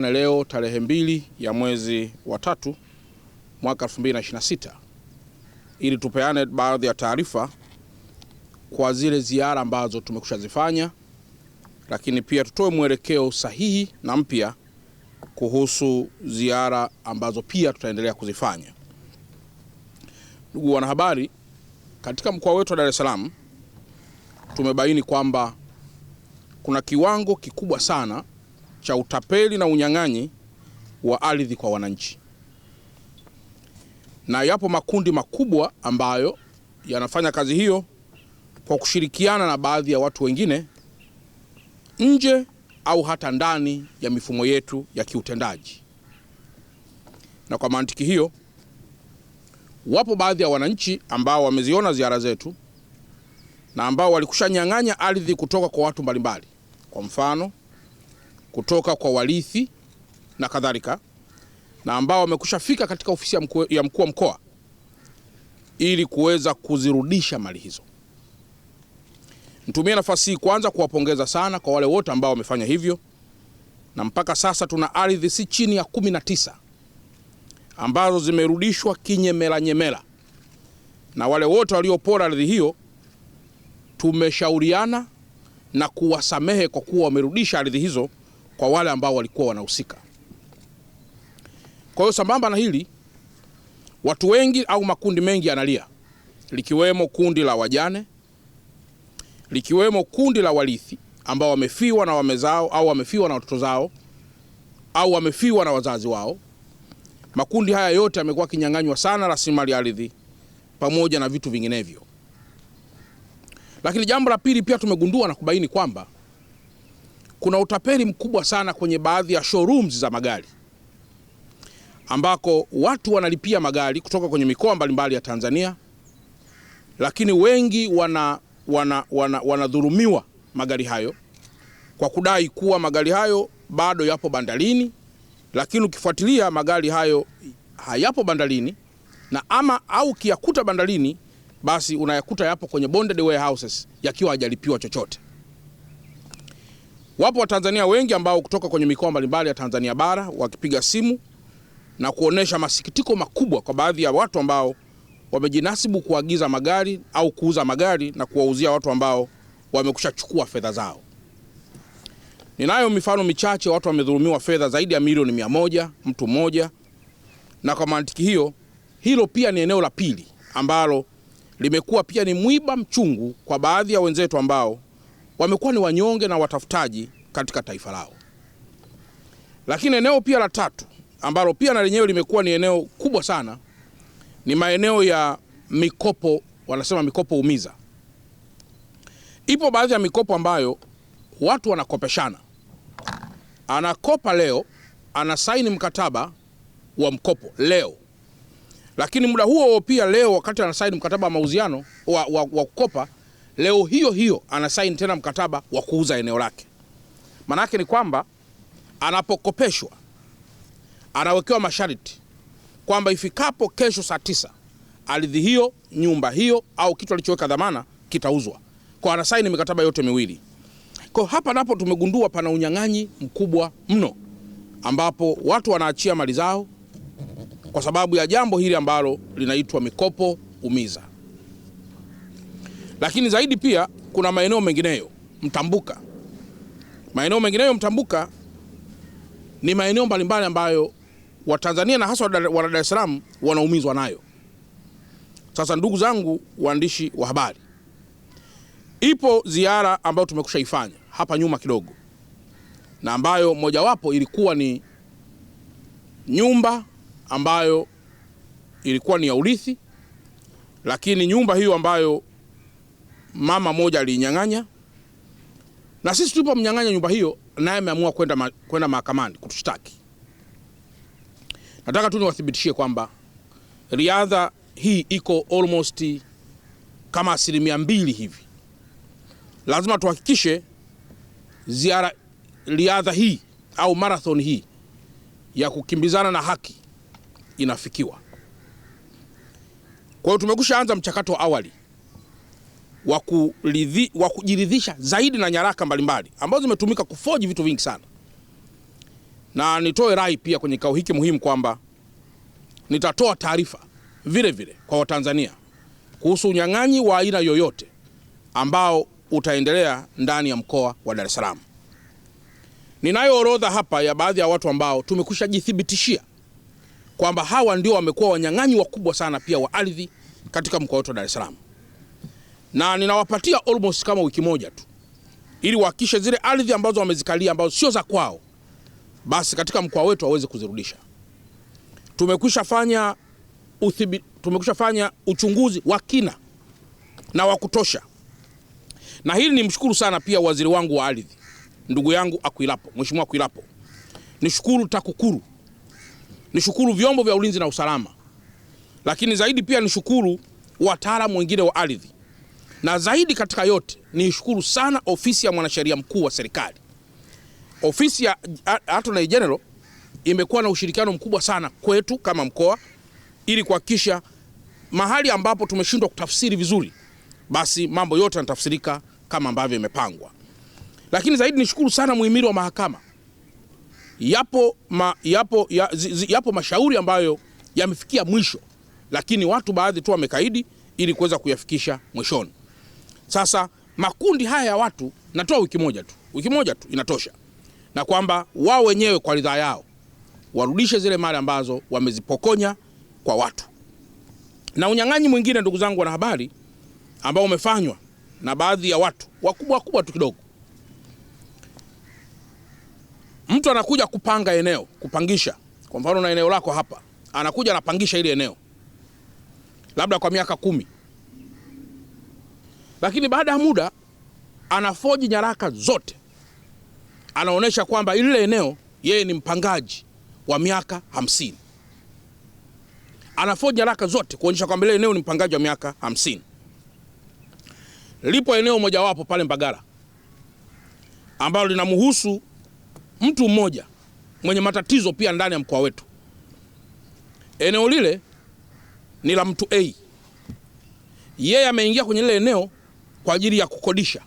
Na leo tarehe 2 ya mwezi wa 3 mwaka 2026 ili tupeane baadhi ya taarifa kwa zile ziara ambazo tumekushazifanya, lakini pia tutoe mwelekeo sahihi na mpya kuhusu ziara ambazo pia tutaendelea kuzifanya. Ndugu wanahabari, katika mkoa wetu wa Dar es Salaam tumebaini kwamba kuna kiwango kikubwa sana cha utapeli na unyang'anyi wa ardhi kwa wananchi, na yapo makundi makubwa ambayo yanafanya kazi hiyo kwa kushirikiana na baadhi ya watu wengine nje au hata ndani ya mifumo yetu ya kiutendaji. Na kwa mantiki hiyo, wapo baadhi ya wananchi ambao wameziona ziara zetu na ambao walikushanyang'anya ardhi kutoka kwa watu mbalimbali, kwa mfano kutoka kwa warithi na kadhalika, na ambao wamekushafika katika ofisi ya mkuu wa mkoa ili kuweza kuzirudisha mali hizo. Nitumie nafasi hii kwanza kuwapongeza sana kwa wale wote ambao wamefanya hivyo, na mpaka sasa tuna ardhi si chini ya 19 ambazo zimerudishwa kinyemela, na wale wote waliopora ardhi hiyo tumeshauriana na kuwasamehe kwa kuwa wamerudisha ardhi hizo kwa wale ambao walikuwa wanahusika. Kwa hiyo sambamba na hili, watu wengi au makundi mengi yanalia, likiwemo kundi la wajane, likiwemo kundi la warithi ambao wamefiwa na wame zao au wamefiwa na watoto zao au wamefiwa na wazazi wao. Makundi haya yote yamekuwa kinyang'anywa sana rasilimali ardhi pamoja na vitu vinginevyo. Lakini jambo la pili, pia tumegundua na kubaini kwamba kuna utapeli mkubwa sana kwenye baadhi ya showrooms za magari, ambako watu wanalipia magari kutoka kwenye mikoa mbalimbali ya Tanzania, lakini wengi wanadhulumiwa magari hayo kwa kudai kuwa magari hayo bado yapo bandarini, lakini ukifuatilia magari hayo hayapo bandarini, na au kiyakuta bandarini basi unayakuta yapo kwenye bonded warehouses yakiwa hajalipiwa chochote. Wapo Watanzania wengi ambao kutoka kwenye mikoa mbalimbali ya Tanzania bara wakipiga simu na kuonesha masikitiko makubwa kwa baadhi ya watu ambao wamejinasibu kuagiza magari au kuuza magari na kuwauzia watu ambao wamekushachukua fedha zao. Ninayo mifano michache, watu wamedhulumiwa fedha zaidi ya milioni 100 mtu mmoja, na kwa mantiki hiyo, hilo pia ni eneo la pili ambalo limekuwa pia ni mwiba mchungu kwa baadhi ya wenzetu ambao wamekuwa ni wanyonge na watafutaji katika taifa lao. Lakini eneo pia la tatu ambalo pia na lenyewe limekuwa ni eneo kubwa sana ni maeneo ya mikopo, wanasema mikopo umiza. Ipo baadhi ya mikopo ambayo watu wanakopeshana. Anakopa leo, anasaini mkataba wa mkopo leo, lakini muda huo pia leo wakati anasaini mkataba wa mauziano wa kukopa, leo hiyo anasaini tena mkataba wa kuuza eneo lake. Maana yake ni kwamba anapokopeshwa anawekewa masharti kwamba ifikapo kesho saa 9 ardhi hiyo, nyumba hiyo au kitu alichoweka dhamana kitauzwa. Kwa anasaini mikataba yote miwili. Kwa hapa napo tumegundua pana unyang'anyi mkubwa mno, ambapo watu wanaachia mali zao kwa sababu ya jambo hili ambalo linaitwa mikopo umiza. Lakini zaidi pia kuna maeneo mengineyo mtambuka. Maeneo mengineyo mtambuka ni maeneo mbalimbali ambayo Watanzania na hasa wa Dar es Salaam wanaumizwa nayo. Sasa ndugu zangu waandishi wa habari, ipo ziara ambayo tumekushaifanya hapa nyuma kidogo, na ambayo mojawapo ilikuwa ni nyumba ambayo ilikuwa ni ya urithi, lakini nyumba hiyo ambayo mama moja alinyang'anya, na sisi tulipo mnyang'anya nyumba hiyo, naye ameamua kwenda mahakamani kutushtaki. Nataka tu niwathibitishie kwamba riadha hii iko almost kama 2% hivi. Lazima tuhakikishe riadha hii au marathon hii ya kukimbizana na haki inafikiwa. Kwa hiyo tumekushaanza mchakato wa awali wa kujiridhisha zaidi na nyaraka mbalimbali ambazo zimetumika kufoji vitu vingi sana, Na nitoe rai pia kwenye kikao hiki muhimu kwamba nitatoa taarifa vile vile kwa Watanzania kuhusu unyang'anyi wa aina yoyote ambao utaendelea ndani ya mkoa wa Dar es Salaam. Ninayo orodha hapa ya baadhi ya watu ambao tumekwisha jithibitishia kwamba hawa ndio wamekuwa wanyang'anyi wakubwa sana pia wa ardhi katika mkoa wetu wa Dar es Salaam. Na ninawapatia almost kama wiki moja tu ili wahakikishe zile ardhi ambazo wamezikalia ambazo sio za kwao basi katika mkoa wetu waweze kuzirudisha. Tumekwisha fanya uchunguzi wa kina na wa kutosha. Na hili ni mshukuru sana pia waziri wangu wa ardhi, ndugu yangu Akwilapo, Mheshimiwa Akwilapo. Nishukuru TAKUKURU. Nishukuru vyombo vya ulinzi na usalama. Lakini zaidi pia nishukuru wataalamu wengine wa ardhi. Na zaidi katika yote nishukuru sana ofisi ya mwanasheria mkuu wa serikali. Ofisi ya Attorney General imekuwa na ushirikiano mkubwa sana kwetu kama mkoa ili kuhakikisha mahali ambapo tumeshindwa kutafsiri vizuri basi mambo yote yanatafsirika kama ambavyo imepangwa. Lakini zaidi nishukuru sana muhimili wa mahakama. Yapo mashauri ambayo yamefikia mwisho, lakini watu baadhi tu wamekaidi ili kuweza kuyafikisha mwishoni. Sasa makundi haya ya watu natoa wiki moja tu inatosha, na kwamba wao wenyewe kwa ridhaa yao warudishe zile mali ambazo wamezipokonya kwa watu. Na unyang'anyi mwingine, ndugu zangu wanahabari, ambao umefanywa na baadhi ya watu wakubwa tu kidogo. Mtu anakuja kupanga eneo, kupangisha. Kwa mfano na eneo lako hapa, anakuja anapangisha ile eneo labda kwa miaka 10. Lakini baada ya muda anafoji nyaraka zote. Anaonesha kwamba ile eneo yeye ni mpangaji wa miaka 50. Anafoji nyaraka zote kuonyesha kwamba ile eneo ni mpangaji wa miaka 50. Lipo eneo mojawapo pale Mbagala ambalo linamhusu mtu mmoja mwenye matatizo pia ndani ya mkoa wetu. Eneo lile ni la mtu A. Yeye ameingia kwenye lile eneo kwa ajili ya kukodisha.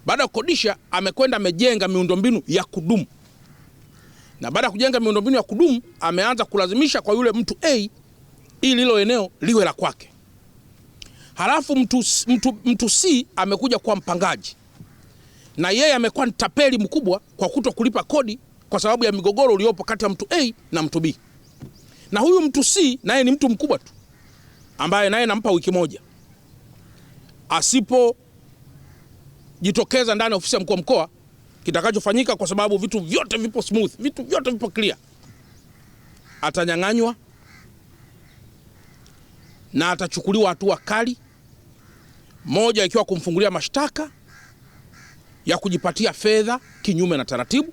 Baada ya kukodisha amekwenda amejenga miundombinu ya kudumu. Na baada ya kujenga miundombinu ya kudumu ameanza kulazimisha kwa yule mtu A ili hilo eneo liwe la kwake. Halafu mtu C amekuja kwa mpangaji. Na yeye amekuwa tapeli mkubwa kwa kuto kulipa kodi kwa sababu ya migogoro uliopo kati ya mtu A na mtu B. Na huyu mtu C naye ni mtu mkubwa tu ambaye naye nampa wiki moja. Asipo jitokeza ndani ya ofisi ya mkuu wa mkoa, kitakachofanyika, kwa sababu vitu vyote vipo smooth, vitu vyote vipo clear, atanyang'anywa na atachukuliwa hatua kali, moja ikiwa kumfungulia mashtaka ya kujipatia fedha kinyume na taratibu,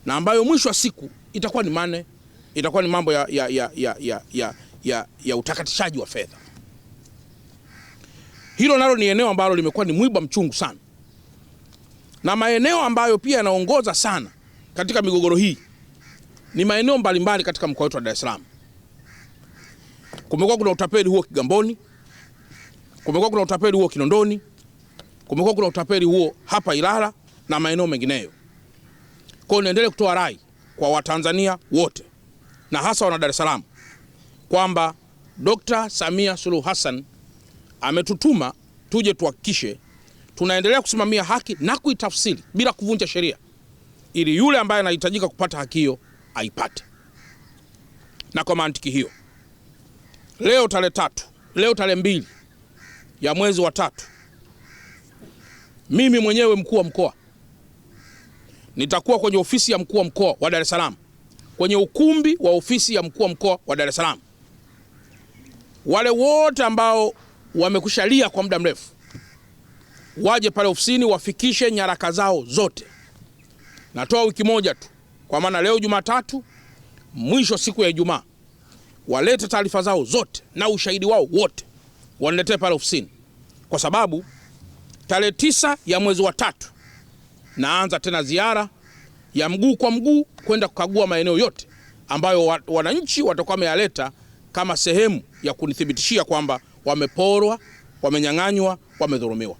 na ambayo mwisho wa siku itakuwa ni mambo ya utakatishaji wa fedha. Hilo nalo ni eneo ambalo limekuwa ni mwiba mchungu sana. Na maeneo ambayo pia yanaongoza sana katika migogoro hii ni maeneo mbalimbali katika mkoa wetu wa Dar es Salaam. Kumekuwa kuna utapeli huo Kigamboni, kumekuwa kuna utapeli huo Kinondoni, kumekuwa kuna utapeli huo hapa Ilala na maeneo mengineyo. Kwa hiyo niendelee kutoa rai kwa Watanzania wote na hasa wana Dar es Salaam kwamba Dr. Samia Suluhu Hassan ametutuma tuje tuhakikishe tunaendelea kusimamia haki na kuitafsiri bila kuvunja sheria, ili yule ambaye anahitajika kupata haki hiyo aipate. Na kwa mantiki hiyo, leo tarehe 2 ya mwezi wa 3, mimi mwenyewe mkuu wa mkoa nitakuwa kwenye ofisi ya mkuu wa mkoa wa Dar es Salaam, kwenye ukumbi wa ofisi ya mkuu wa mkoa wa Dar es Salaam. Wale wote ambao wamekushalia kwa muda mrefu waje pale ofisini wafikishe nyaraka zao zote. Natoa wiki moja tu, kwa maana leo Jumatatu, mwisho siku ya Ijumaa, walete taarifa zao zote na ushahidi wao wote waniletee pale ofisini, kwa sababu tarehe 9 ya mwezi wa 3 naanza tena ziara ya mguu kwa mguu kwenda kukagua maeneo yote ambayo wananchi watakuwa wameyaleta kama sehemu ya kunithibitishia kwamba wameporwa, wamenyang'anywa, wamedhulumiwa.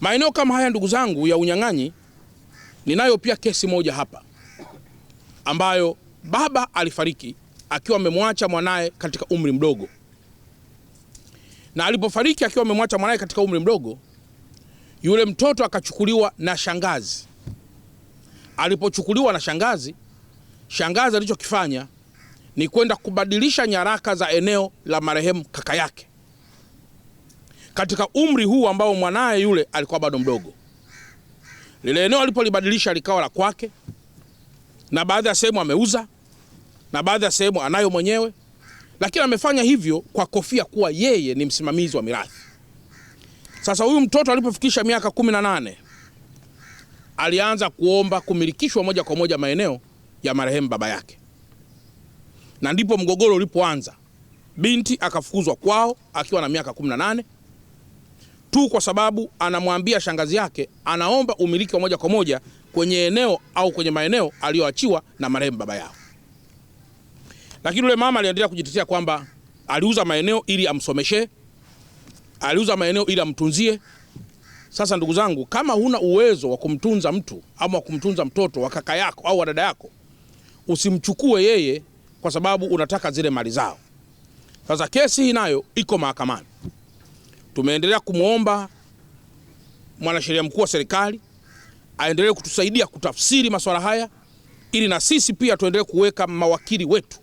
Maeneo kama haya, ndugu zangu, ya unyang'anyi Ninayo pia kesi moja hapa ambayo baba alifariki akiwa amemwacha mwanae katika umri mdogo, na alipofariki akiwa amemwacha mwanae katika umri mdogo, yule mtoto akachukuliwa na shangazi. Alipochukuliwa na shangazi, shangazi alichokifanya ni kwenda kubadilisha nyaraka za eneo la marehemu kaka yake katika umri huu ambao mwanae yule alikuwa bado mdogo. Lile eneo alipolibadilisha likawa la kwake, na baadhi ya sehemu ameuza na baadhi ya sehemu anayo mwenyewe, lakini amefanya hivyo kwa kofia kuwa yeye ni msimamizi wa mirathi. Sasa huyu mtoto alipofikisha miaka 18 alianza kuomba kumilikishwa moja kwa moja maeneo ya marehemu baba yake, na ndipo mgogoro ulipoanza. Binti akafukuzwa kwao akiwa na miaka 18 tu kwa sababu anamwambia shangazi yake anaomba umiliki wa moja kwa moja kwenye eneo au kwenye maeneo aliyoachiwa na marehemu baba yao. Lakini yule mama aliendelea kujitetea kwamba aliuza maeneo ili amsomeshe, aliuza maeneo ili amtunzie. Sasa ndugu zangu, kama huna uwezo wa kumtunza mtu ama kumtunza mtoto wa kaka yako au wa dada yako, usimchukue yeye kwa sababu unataka zile mali zao. Sasa kesi hii nayo iko mahakamani. Tumeendelea kumuomba mwanasheria mkuu wa serikali aendelee kutusaidia kutafsiri masuala haya, ili na sisi pia tuendelee kuweka mawakili wetu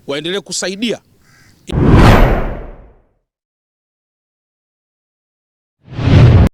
waendelee kusaidia